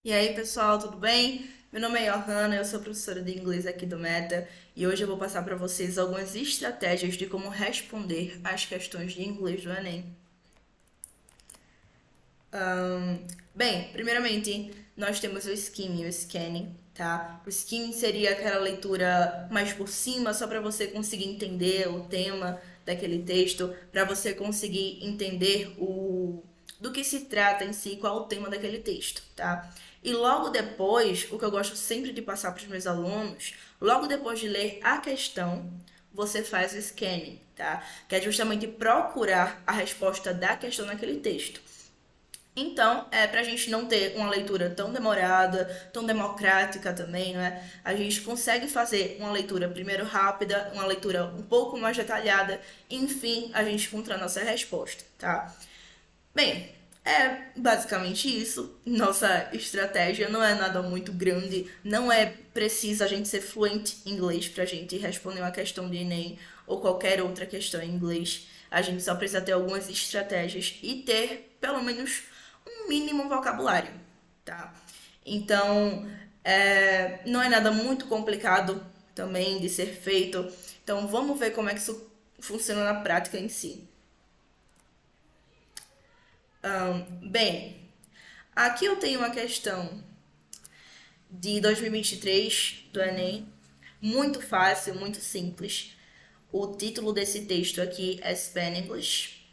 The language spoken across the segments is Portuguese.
E aí, pessoal, tudo bem? Meu nome é Johanna, eu sou professora de inglês aqui do Meta e hoje eu vou passar para vocês algumas estratégias de como responder às questões de inglês do Enem. Bem, primeiramente, nós temos o skimming e o scanning, tá? O skimming seria aquela leitura mais por cima, só para você conseguir entender o tema daquele texto, para você conseguir entender do que se trata em si, qual é o tema daquele texto, tá? E logo depois, o que eu gosto sempre de passar para os meus alunos, logo depois de ler a questão, você faz o scanning, tá? Que é justamente procurar a resposta da questão naquele texto. Então, para a gente não ter uma leitura tão demorada, tão democrática também, né? A gente consegue fazer uma leitura primeiro rápida, uma leitura um pouco mais detalhada, e, enfim, a gente encontra a nossa resposta, tá? Bem, é basicamente isso. Nossa estratégia não é nada muito grande, não é preciso a gente ser fluente em inglês para a gente responder uma questão de Enem ou qualquer outra questão em inglês. A gente só precisa ter algumas estratégias e ter pelo menos um mínimo vocabulário, tá? Então, não é nada muito complicado também de ser feito. Então, vamos ver como é que isso funciona na prática em si. Bem, aqui eu tenho uma questão de 2023 do Enem, muito fácil, muito simples. O título desse texto aqui é Spanglish,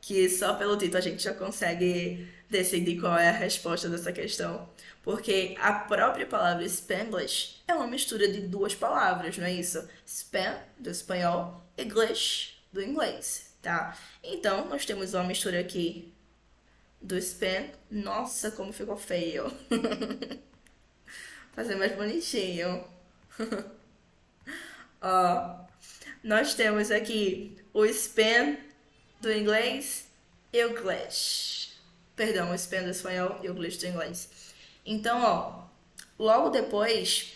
que só pelo título a gente já consegue decidir qual é a resposta dessa questão. Porque a própria palavra Spanglish é uma mistura de duas palavras, não é isso? Span, do espanhol, English, do inglês, tá? Então, nós temos uma mistura aqui do Span. Nossa, como ficou feio. Fazer mais bonitinho. Ó, nós temos aqui o Span do inglês e o English. Perdão, o Span do espanhol e o English do inglês. Então, ó, logo depois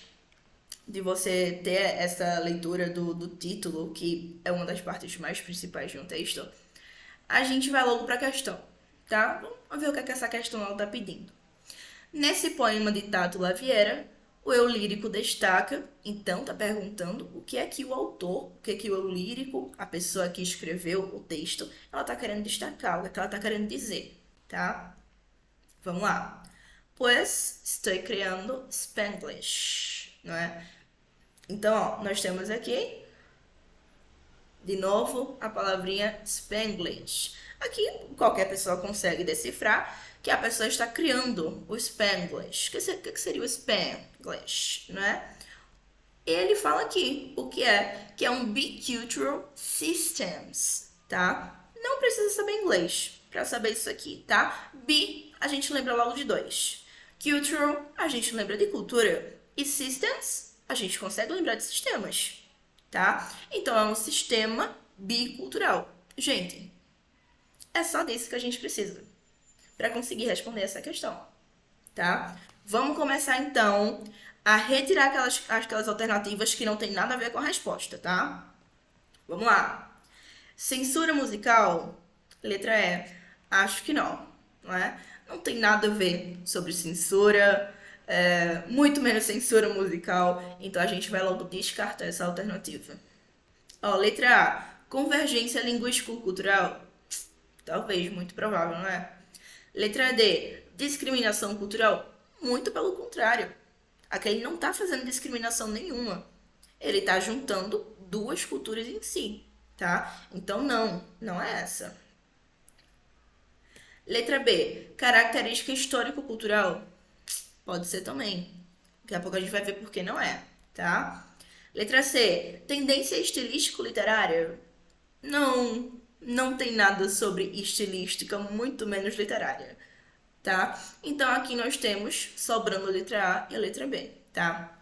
de você ter essa leitura do título, que é uma das partes mais principais de um texto, a gente vai logo para a questão, tá? Vamos ver o que, é que essa questão está pedindo. Nesse poema de Tato Laviera, o eu lírico destaca, então tá perguntando o que é que o autor, o que é que o eu lírico, a pessoa que escreveu o texto, ela tá querendo destacar, o que é que ela tá querendo dizer, tá? Vamos lá. Pues estou criando Spanglish, não é? Então, ó, nós temos aqui de novo, a palavrinha Spanglish. Aqui, qualquer pessoa consegue decifrar que a pessoa está criando o Spanglish. O que seria o Spanglish, não é? Ele fala aqui o que é, um Bicultural Systems, tá? Não precisa saber inglês para saber isso aqui, tá? Bi, a gente lembra logo de dois. Cultural, a gente lembra de cultura. E systems, a gente consegue lembrar de sistemas, tá? Então é um sistema bicultural. Gente, é só disso que a gente precisa para conseguir responder essa questão, tá? Vamos começar então a retirar aquelas alternativas que não tem nada a ver com a resposta, tá? Vamos lá. Censura musical? Letra E. Acho que não, não é? Não tem nada a ver sobre censura, muito menos censura musical, então a gente vai logo descartar essa alternativa. Ó, letra A. Convergência linguístico-cultural? Talvez, muito provável, não é? Letra D. Discriminação cultural? Muito pelo contrário. Aqui ele não está fazendo discriminação nenhuma. Ele está juntando duas culturas em si, tá? Então não, não é essa. Letra B. Característica histórico-cultural? Pode ser também. Daqui a pouco a gente vai ver por que não é, tá? Letra C. Tendência estilístico-literária? Não, não tem nada sobre estilística, muito menos literária, tá? Então aqui nós temos sobrando a letra A e a letra B, tá?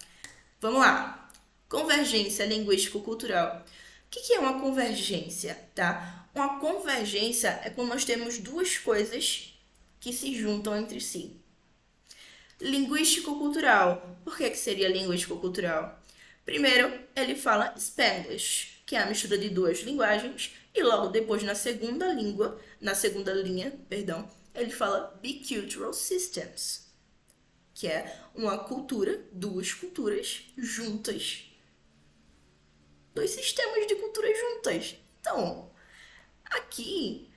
Vamos lá. Convergência linguístico-cultural. O que é uma convergência, tá? Uma convergência é quando nós temos duas coisas que se juntam entre si. Linguístico-cultural. Por que seria linguístico-cultural? Primeiro, ele fala Spanglish, que é a mistura de duas linguagens, e logo depois na segunda linha, perdão, ele fala Bicultural Systems, que é uma cultura, duas culturas juntas. Dois sistemas de cultura juntas. Então, aqui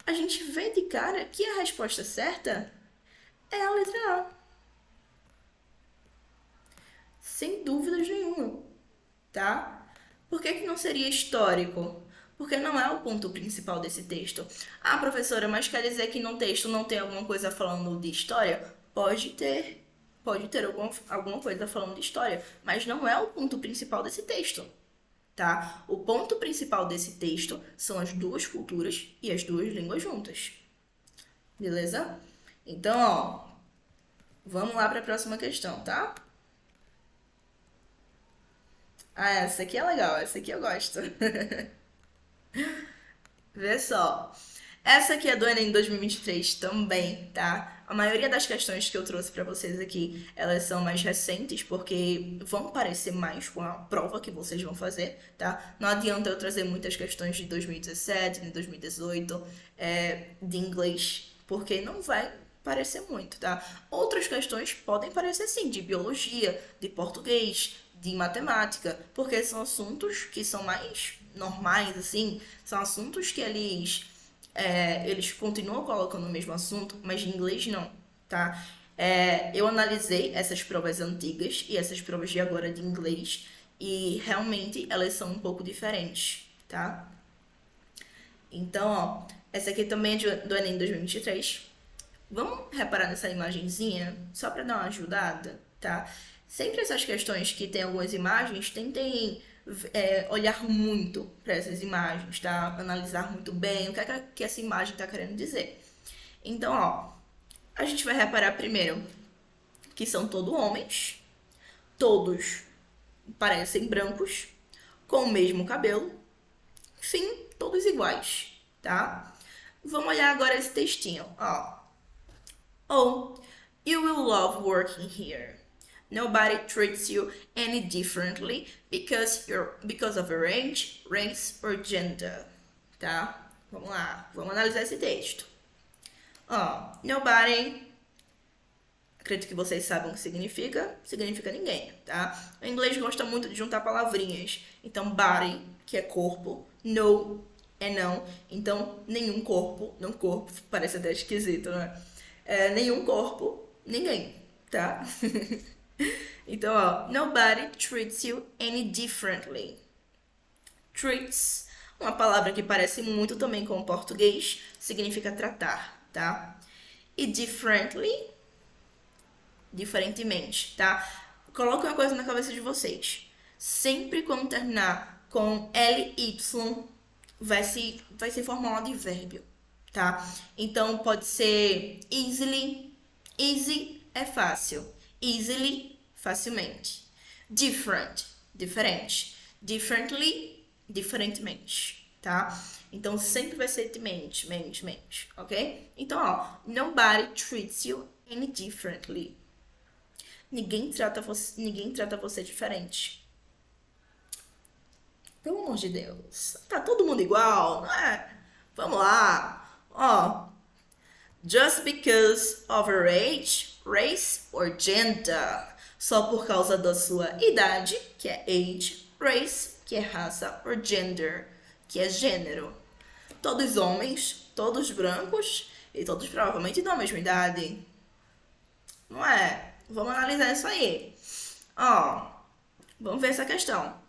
a gente vê de cara que a resposta certa é a letra A. Sem dúvidas nenhuma, tá? Por que não seria histórico? Porque não é o ponto principal desse texto. Ah, professora, mas quer dizer que no texto não tem alguma coisa falando de história? Pode ter. Pode ter alguma coisa falando de história, mas não é o ponto principal desse texto, tá? O ponto principal desse texto são as duas culturas e as duas línguas juntas. Beleza? Então, ó, vamos lá para a próxima questão, tá? Ah, essa aqui é legal, essa aqui eu gosto. Vê só. Essa aqui é do Enem 2023 também, tá? A maioria das questões que eu trouxe pra vocês aqui, elas são mais recentes, porque vão parecer mais com a prova que vocês vão fazer, tá? Não adianta eu trazer muitas questões de 2017, de 2018, de inglês, porque não vai parecer muito, tá? Outras questões podem parecer sim, de biologia, de português, de matemática, porque são assuntos que são mais normais, assim, são assuntos que eles continuam colocando o mesmo assunto, mas em inglês não, tá? Eu analisei essas provas antigas e essas provas de agora de inglês e realmente elas são um pouco diferentes, tá? Então, ó, essa aqui também é do Enem 2023. Vamos reparar nessa imagenzinha, só para dar uma ajudada, tá? Sempre essas questões que tem algumas imagens, tentem olhar muito para essas imagens, tá? Analisar muito bem o que essa imagem está querendo dizer. Então, ó, a gente vai reparar primeiro que são todos homens, todos parecem brancos, com o mesmo cabelo, enfim, todos iguais, tá? Vamos olhar agora esse textinho, ó. Oh, you will love working here. Nobody treats you any differently because of your age, race or gender. Tá? Vamos lá, vamos analisar esse texto. Ó, nobody, acredito que vocês sabem o que significa ninguém, tá? O inglês gosta muito de juntar palavrinhas. Então, body, que é corpo, no é não. Então, nenhum corpo, não corpo, parece até esquisito, né? Nenhum corpo, ninguém, tá? Então, ó, nobody treats you any differently. Treats, uma palavra que parece muito também com o português, significa tratar, tá? E differently, diferentemente, tá? Coloque uma coisa na cabeça de vocês. Sempre quando terminar com ly, vai se formar um advérbio, tá? Então, pode ser easily, easy é fácil, easily, facilmente. Different, diferente. Differently, diferentemente, tá? Então, sempre vai ser de mente, ok? Então, ó, nobody treats you any differently. Ninguém trata você diferente. Pelo amor de Deus. Tá todo mundo igual, não é? Vamos lá. Ó, just because of your age, race or gender. Só por causa da sua idade, que é age, race, que é raça, or gender, que é gênero. Todos homens, todos brancos e todos provavelmente da mesma idade. Não é? Vamos analisar isso aí. Ó, vamos ver essa questão.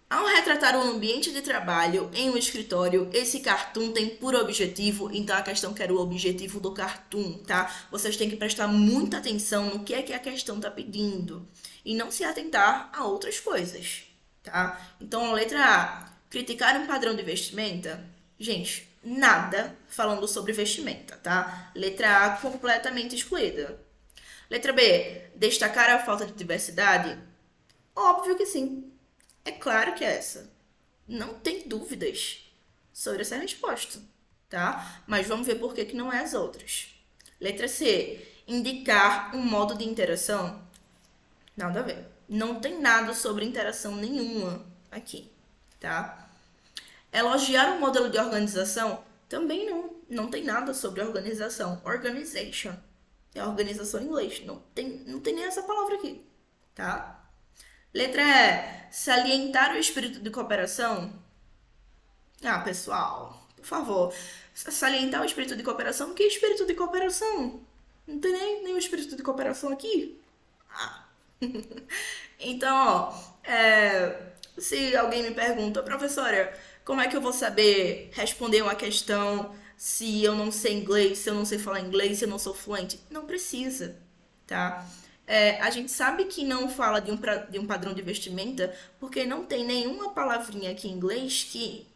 Ao retratar um ambiente de trabalho em um escritório, esse cartoon tem por objetivo, então a questão quer o objetivo do cartoon, tá? Vocês têm que prestar muita atenção no que a questão tá pedindo e não se atentar a outras coisas, tá? Então, a letra A, criticar um padrão de vestimenta. Gente, nada falando sobre vestimenta, tá? Letra A completamente excluída. Letra B, destacar a falta de diversidade. Óbvio que sim. É claro que é essa. Não tem dúvidas sobre essa resposta, tá? Mas vamos ver por que não é as outras. Letra C. Indicar um modo de interação. Nada a ver. Não tem nada sobre interação nenhuma aqui, tá? Elogiar um modelo de organização. Também não. Não tem nada sobre organização. Organization, É organização em inglês. Não tem nem essa palavra aqui, tá? Letra E. Salientar o espírito de cooperação. Ah, pessoal, por favor. Salientar o espírito de cooperação? Que espírito de cooperação? Não tem nem nenhum espírito de cooperação aqui? Ah. Então, ó, se alguém me pergunta, professora, como é que eu vou saber responder uma questão se eu não sei inglês, se eu não sei falar inglês, se eu não sou fluente? Não precisa, tá? A gente sabe que não fala de um padrão de vestimenta porque não tem nenhuma palavrinha aqui em inglês que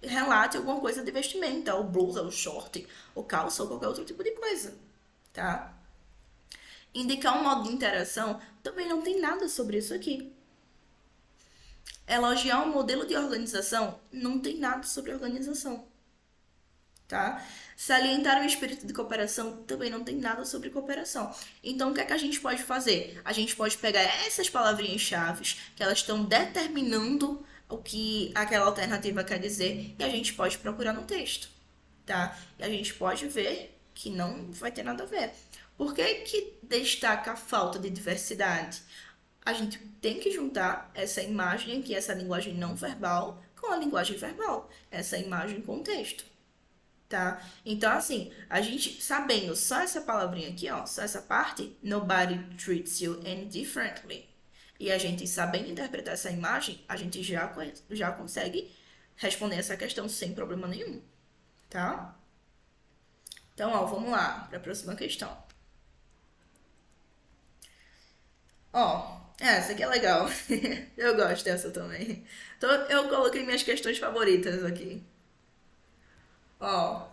relate alguma coisa de vestimenta, ou blusa, ou short, ou calça, ou qualquer outro tipo de coisa, tá? Indicar um modo de interação também não tem nada sobre isso aqui. Elogiar um modelo de organização não tem nada sobre organização, tá? Salientar o espírito de cooperação também não tem nada sobre cooperação. Então, o que é que a gente pode fazer? A gente pode pegar essas palavrinhas-chave que elas estão determinando o que aquela alternativa quer dizer e a gente pode procurar no texto, tá? E a gente pode ver que não vai ter nada a ver. Por que destaca a falta de diversidade? A gente tem que juntar essa imagem aqui, essa linguagem não verbal, com a linguagem verbal, essa imagem com o texto, tá? Então, assim, a gente sabendo só essa palavrinha aqui, ó, só essa parte, nobody treats you any differently, e a gente sabendo interpretar essa imagem, a gente já consegue responder essa questão sem problema nenhum, tá? Então, ó, vamos lá para a próxima questão. Ó, essa aqui é legal. Eu gosto dessa também. Então, eu coloquei minhas questões favoritas aqui. Ó,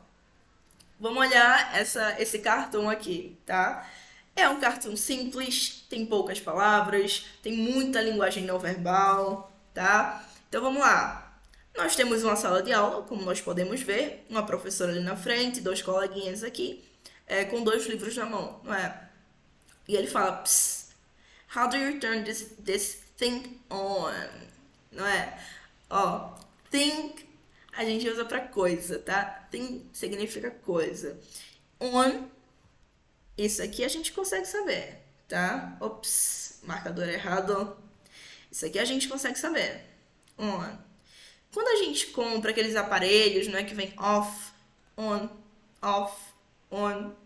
vamos olhar esse cartoon aqui, tá? É um cartoon simples, tem poucas palavras, tem muita linguagem não verbal, tá? Então vamos lá. Nós temos uma sala de aula, como nós podemos ver, uma professora ali na frente, dois coleguinhas aqui, com dois livros na mão, não é? E ele fala, Psst, how do you turn this thing on? Não é? Ó, think a gente usa pra coisa, tá? Thing significa coisa. On, isso aqui a gente consegue saber, tá? Ops, marcador errado. Isso aqui a gente consegue saber. On. Quando a gente compra aqueles aparelhos, não é, que vem off, on,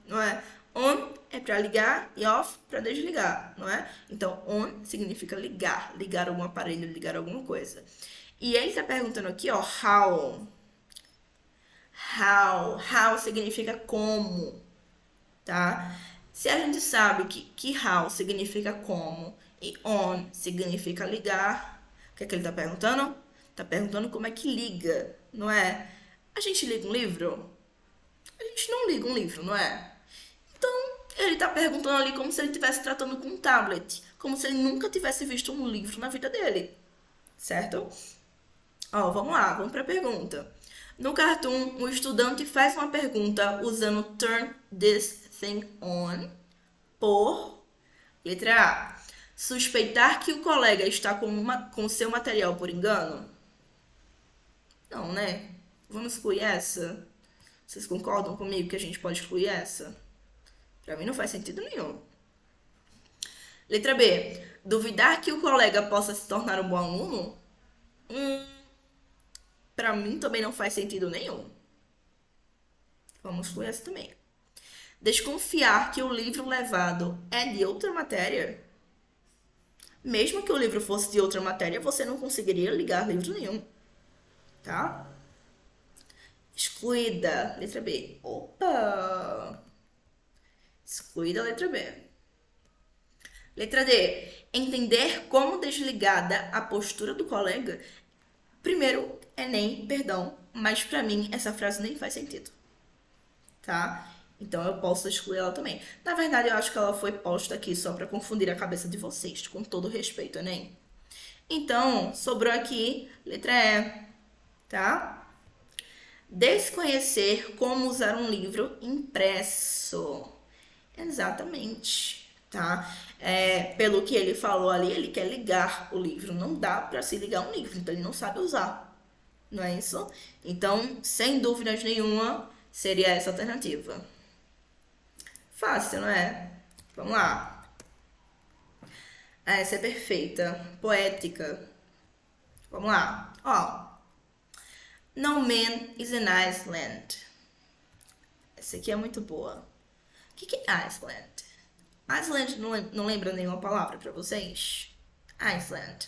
não é? On é para ligar e off para desligar, não é? Então, on significa ligar, ligar algum aparelho, ligar alguma coisa. E ele tá perguntando aqui, ó, how. How significa como, tá? Se a gente sabe que how significa como e on significa ligar, o que é que ele tá perguntando? Tá perguntando como é que liga, não é? A gente liga um livro? A gente não liga um livro, não é? Então, ele tá perguntando ali como se ele estivesse tratando com um tablet, como se ele nunca tivesse visto um livro na vida dele, certo? Ó, vamos lá, vamos pra pergunta. No cartoon, o estudante faz uma pergunta usando turn this thing on por letra A. Suspeitar que o colega está com seu material por engano? Não, né? Vamos excluir essa? Vocês concordam comigo que a gente pode excluir essa? Pra mim não faz sentido nenhum. Letra B. Duvidar que o colega possa se tornar um bom aluno? Pra mim também não faz sentido nenhum. Vamos excluir essa também. Desconfiar que o livro levado é de outra matéria? Mesmo que o livro fosse de outra matéria, você não conseguiria ligar livro nenhum, tá? Excluída, letra B. Opa! Excluída a letra B. Letra D. Entender como desligada a postura do colega. Primeiro, perdão, mas pra mim essa frase nem faz sentido, tá? Então eu posso excluir ela também. Na verdade, eu acho que ela foi posta aqui só pra confundir a cabeça de vocês, com todo respeito, Enem. Então, sobrou aqui letra E, tá? Desconhecer como usar um livro impresso. Exatamente, tá? Pelo que ele falou ali, ele quer ligar o livro. Não dá pra se ligar um livro, então ele não sabe usar. Não é isso? Então, sem dúvidas nenhuma, seria essa alternativa. Fácil, não é? Vamos lá. Ah, essa é perfeita. Poética. Vamos lá. Ó. No man is an Iceland. Essa aqui é muito boa. O que é Iceland? Iceland não lembra nenhuma palavra pra vocês? Iceland.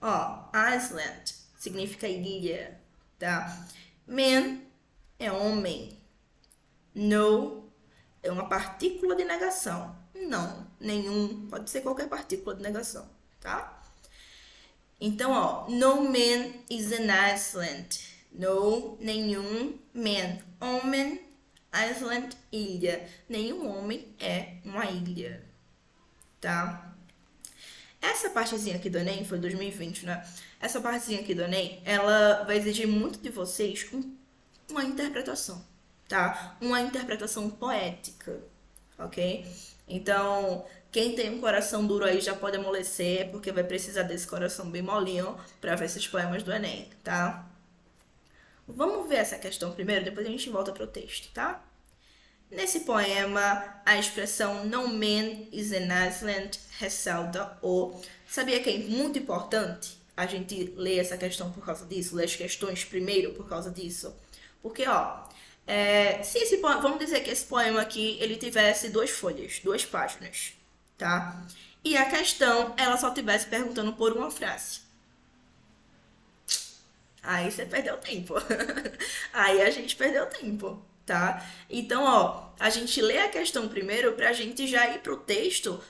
Ó, Iceland significa ilha, tá? Man é homem. No é uma partícula de negação. Não, nenhum. Pode ser qualquer partícula de negação, tá? Então, ó, no man is an Iceland. No, nenhum man. Homem, Iceland, ilha. Nenhum homem é uma ilha, tá? Essa partezinha aqui do Enem, foi 2020, né? Essa partezinha aqui do Enem, ela vai exigir muito de vocês uma interpretação, tá? Uma interpretação poética, ok? Então, quem tem um coração duro aí já pode amolecer, porque vai precisar desse coração bem molinho para ver esses poemas do Enem, tá? Vamos ver essa questão primeiro, depois a gente volta pro texto, tá? Nesse poema, a expressão No man is an Iceland ressalta o... Sabia que é muito importante a gente ler essa questão por causa disso? Ler as questões primeiro por causa disso? Porque, ó, se esse poema, vamos dizer que esse poema aqui, ele tivesse 2 folhas, 2 páginas, tá? E a questão, ela só tivesse perguntando por uma frase. Aí você perdeu tempo. Aí a gente perdeu tempo, tá? Então, ó, a gente lê a questão primeiro pra gente já ir pro texto,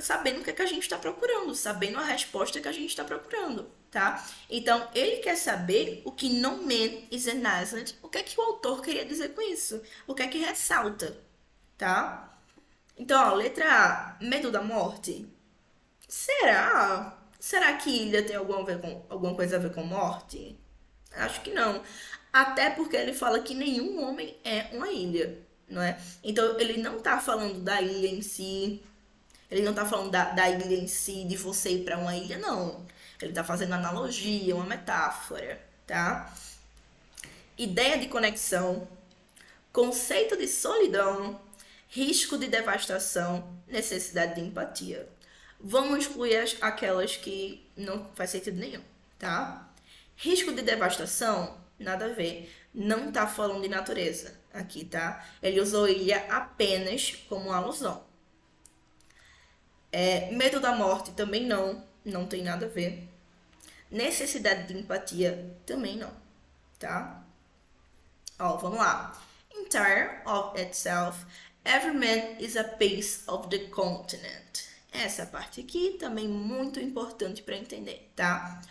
sabendo o que é que a gente tá procurando, sabendo a resposta que a gente tá procurando, tá? Então, ele quer saber o que no man is an island, o que é que o autor queria dizer com isso, o que é que ressalta, tá? Então, ó, letra A, medo da morte. Será? Será que ilha tem alguma coisa a ver com morte? Acho que não. Até porque ele fala que nenhum homem é uma ilha, não é? Então ele não tá falando da ilha em si, ele não tá falando da ilha em si, de você ir pra uma ilha, não. Ele tá fazendo analogia, uma metáfora, tá? Ideia de conexão, conceito de solidão, risco de devastação, necessidade de empatia. Vamos excluir aquelas que não faz sentido nenhum, tá? Risco de devastação, nada a ver. Não tá falando de natureza aqui, tá? Ele usou ilha apenas como alusão. Medo da morte também não tem nada a ver. Necessidade de empatia também não, tá? Ó, vamos lá. Entire of itself, every man is a piece of the continent. Essa parte aqui também muito importante para entender, tá?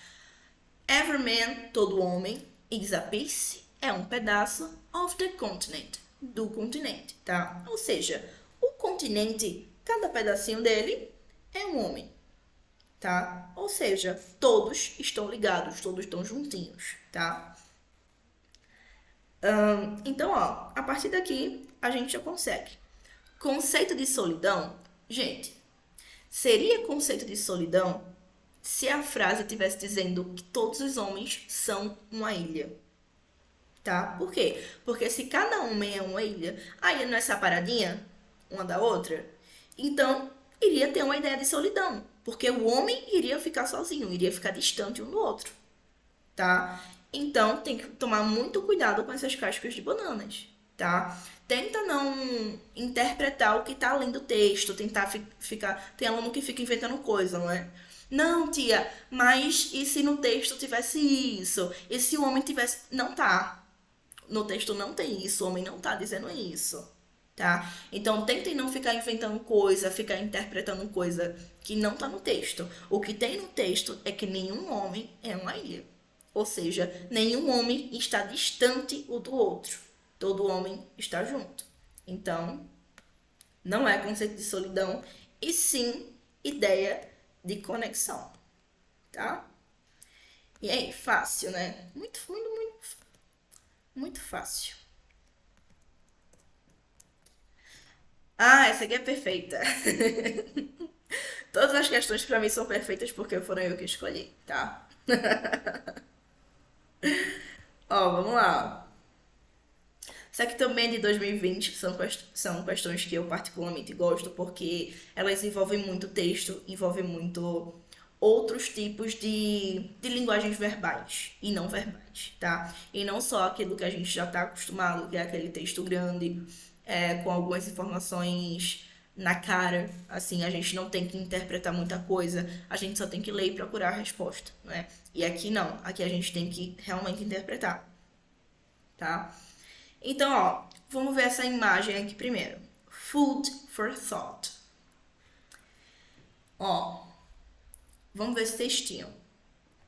Every man, todo homem, is a piece, é um pedaço of the continent, do continente, tá? Ou seja, o continente, cada pedacinho dele é um homem, tá? Ou seja, todos estão ligados, todos estão juntinhos, tá? Então, ó, a partir daqui a gente já consegue. Conceito de solidão, gente, seria conceito de solidão se a frase estivesse dizendo que todos os homens são uma ilha, tá? Por quê? Porque se cada homem é uma ilha, a ilha não é separadinha uma da outra, então iria ter uma ideia de solidão, porque o homem iria ficar sozinho, iria ficar distante um do outro, tá? Então tem que tomar muito cuidado com essas cascas de bananas, tá? Tenta não interpretar o que tá além do texto, tentar ficar... Tem aluno que fica inventando coisa, não é? Não, tia, mas e se no texto tivesse isso? E se o homem tivesse... Não tá. No texto não tem isso, o homem não tá dizendo isso, tá? Então tentem não ficar inventando coisa, ficar interpretando coisa que não tá no texto. O que tem no texto é que nenhum homem é uma ilha. Ou seja, nenhum homem está distante um do outro. Todo homem está junto. Então, não é conceito de solidão, e sim ideia de conexão, tá? E aí, fácil, né? Muito fácil. Ah, essa aqui é perfeita. Todas as questões pra mim são perfeitas porque foram eu que escolhi, tá? Ó, vamos lá. Essa aqui também é de 2020, são questões que eu particularmente gosto, porque elas envolvem muito texto, envolvem muito outros tipos de linguagens verbais e não verbais, tá? E não só aquilo que a gente já está acostumado, que é aquele texto grande, com algumas informações na cara, assim, a gente não tem que interpretar muita coisa, a gente só tem que ler e procurar a resposta, né? E aqui não, aqui a gente tem que realmente interpretar, tá? Então, ó, vamos ver essa imagem aqui primeiro. Food for thought. Ó, vamos ver esse textinho,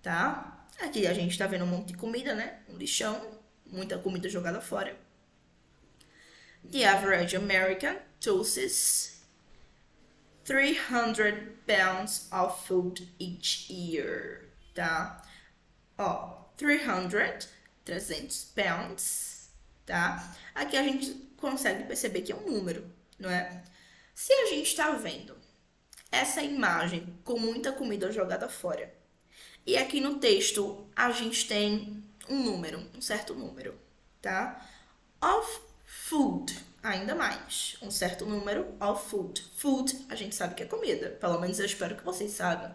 tá? Aqui a gente tá vendo um monte de comida, né? Um lixão, muita comida jogada fora. The average American tosses 300 pounds of food each year, tá? Ó, 300 pounds, tá? Aqui a gente consegue perceber que é um número, não é? Se a gente tá vendo essa imagem com muita comida jogada fora, e aqui no texto a gente tem um número, um certo número, tá? Of food, ainda mais, um certo número of food. Food, a gente sabe que é comida, pelo menos eu espero que vocês saibam,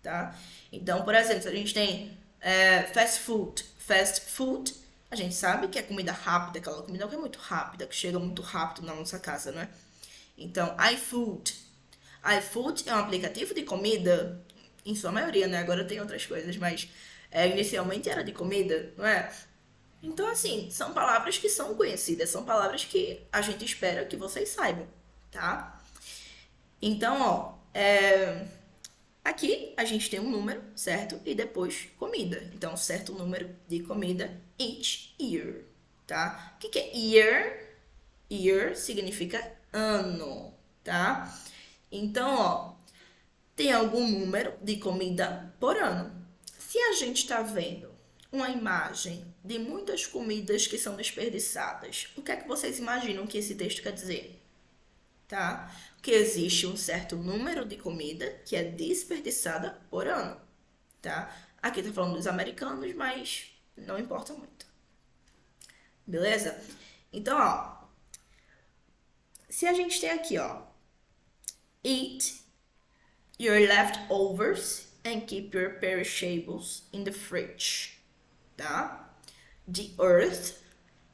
tá? Então, por exemplo, se a gente tem fast food, a gente sabe que é comida rápida, aquela comida que é muito rápida, que chega muito rápido na nossa casa, né? Então, iFood é um aplicativo de comida, em sua maioria, né? Agora tem outras coisas, mas inicialmente era de comida, não é? Então, assim, são palavras que são conhecidas, são palavras que a gente espera que vocês saibam, tá? Então, ó, aqui a gente tem um número, certo? E depois comida. Então, certo número de comida each year, tá? O que é year? Year significa ano, tá? Então, ó, tem algum número de comida por ano. Se a gente está vendo uma imagem de muitas comidas que são desperdiçadas, o que é que vocês imaginam que esse texto quer dizer? Tá? Que existe um certo número de comida que é desperdiçada por ano, tá? Aqui tá falando dos americanos, mas não importa muito. Beleza? Então, ó, se a gente tem aqui, ó, eat your leftovers and keep your perishables in the fridge, tá? The earth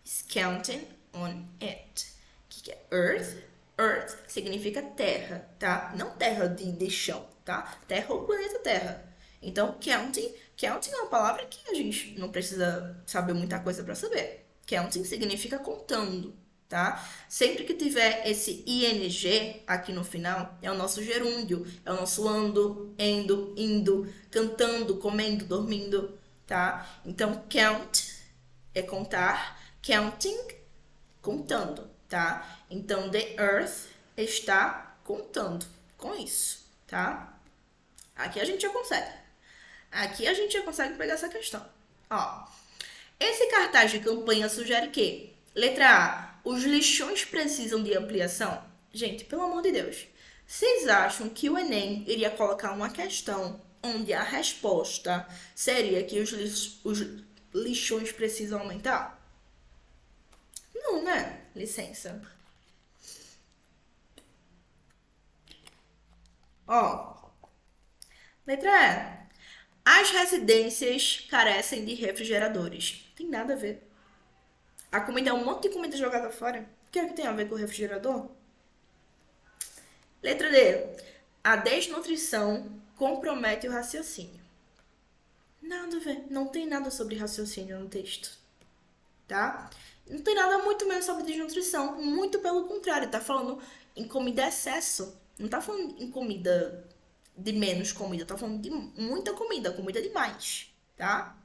is counting on it. O que é earth? Earth significa terra, tá? Não terra de chão, tá? Terra ou planeta Terra. Então, counting é uma palavra que a gente não precisa saber muita coisa para saber. Counting significa contando, tá? Sempre que tiver esse ing aqui no final, é o nosso gerúndio, é o nosso ando, endo, indo, cantando, comendo, dormindo, tá? Então, count é contar, counting, contando, tá? Então, the earth está contando com isso, tá? Aqui a gente já consegue. Aqui a gente já consegue pegar essa questão. Ó, esse cartaz de campanha sugere que, letra A, os lixões precisam de ampliação? Gente, pelo amor de Deus, vocês acham que o Enem iria colocar uma questão onde a resposta seria que os lixões precisam aumentar? Não, né? Licença. Ó, letra E. As residências carecem de refrigeradores. Tem nada a ver. A comida é um monte de comida jogada fora. O que é que tem a ver com o refrigerador? Letra D. A desnutrição compromete o raciocínio. Nada a ver. Não tem nada sobre raciocínio no texto. Tá? Não tem nada muito menos sobre desnutrição. Muito pelo contrário. Tá falando em comida excesso. Não tá falando em comida de menos comida. Tá falando de muita comida. Comida demais. Tá?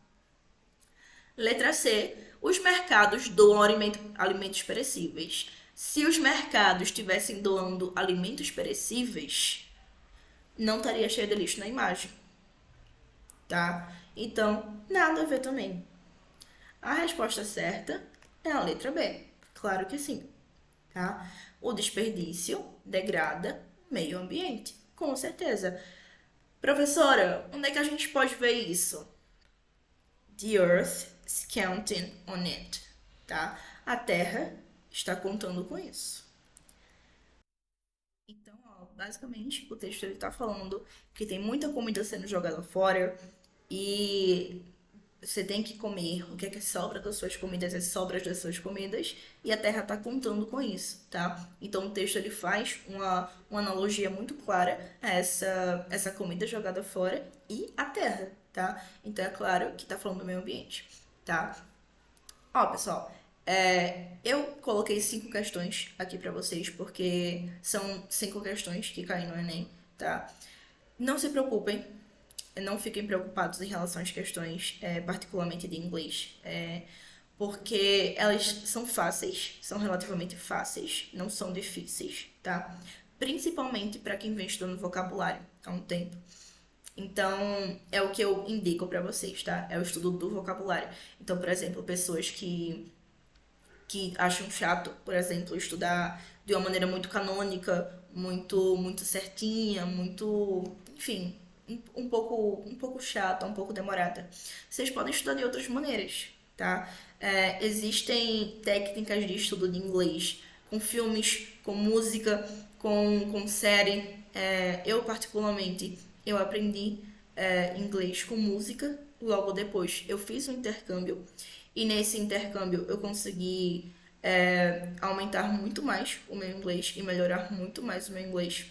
Letra C. Os mercados doam alimentos perecíveis. Se os mercados estivessem doando alimentos perecíveis, não estaria cheio de lixo na imagem. Tá? Então, nada a ver também. A resposta certa é a letra B. Claro que sim. Tá? O desperdício degrada meio ambiente. Com certeza. Professora, onde é que a gente pode ver isso? The earth is counting on it, tá? A Terra está contando com isso. Então, ó, basicamente, o texto ele tá falando que tem muita comida sendo jogada fora e você tem que comer o que é que sobra das suas comidas, as sobras das suas comidas, e a Terra está contando com isso, tá? Então o texto ele faz uma analogia muito clara a essa comida jogada fora e a Terra, tá? Então é claro que está falando do meio ambiente, tá? Ó, pessoal, eu coloquei 5 questões aqui para vocês, porque são 5 questões que caem no Enem, tá? Não se preocupem, não fiquem preocupados em relação às questões, particularmente de inglês, porque elas são fáceis, são relativamente fáceis, não são difíceis, tá? Principalmente para quem vem estudando vocabulário há um tempo. Então, é o que eu indico para vocês, tá? É o estudo do vocabulário. Então, por exemplo, pessoas que acham chato, por exemplo, estudar de uma maneira muito canônica, muito certinha, muito, enfim, um pouco chata, um pouco demorada. Vocês podem estudar de outras maneiras, tá? Existem técnicas de estudo de inglês com filmes, com música, com série. Eu, particularmente, eu aprendi inglês com música. Logo depois, eu fiz um intercâmbio e nesse intercâmbio eu consegui aumentar muito mais o meu inglês e melhorar muito mais o meu inglês.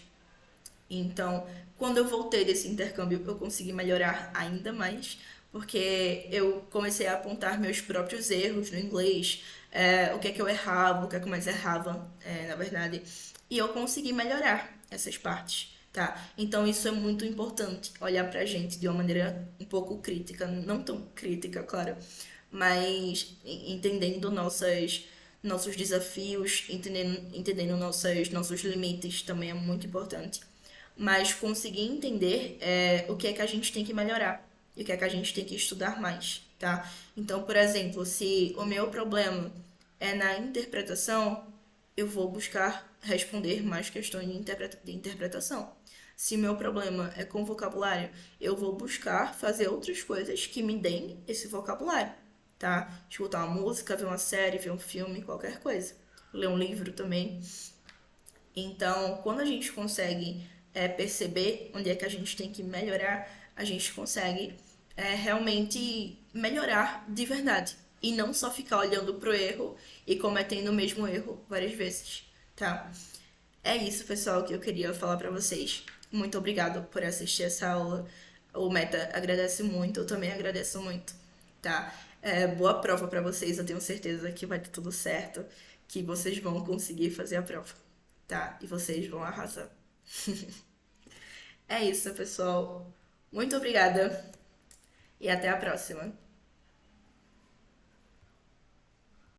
Então, quando eu voltei desse intercâmbio, eu consegui melhorar ainda mais, porque eu comecei a apontar meus próprios erros no inglês, o que é que eu errava, o que é que eu mais errava, na verdade, e eu consegui melhorar essas partes. Tá? Então isso é muito importante, olhar pra gente de uma maneira um pouco crítica, não tão crítica, claro, mas entendendo nossos desafios, entendendo nossos limites também é muito importante. Mas conseguir entender o que é que a gente tem que melhorar e o que é que a gente tem que estudar mais, tá? Então, por exemplo, se o meu problema é na interpretação, eu vou buscar responder mais questões de interpretação. Se meu problema é com vocabulário, eu vou buscar fazer outras coisas que me deem esse vocabulário, tá? Escutar uma música, ver uma série, ver um filme, qualquer coisa. Ler um livro também. Então, quando a gente consegue perceber onde é que a gente tem que melhorar, a gente consegue realmente melhorar de verdade. E não só ficar olhando pro erro e cometendo o mesmo erro várias vezes, tá? É isso, pessoal, que eu queria falar pra vocês. Muito obrigado por assistir essa aula. O Meta agradece muito, eu também agradeço muito, tá? Boa prova pra vocês, eu tenho certeza que vai ter tudo certo, que vocês vão conseguir fazer a prova, tá? E vocês vão arrasar. É isso, pessoal. Muito obrigada e até a próxima.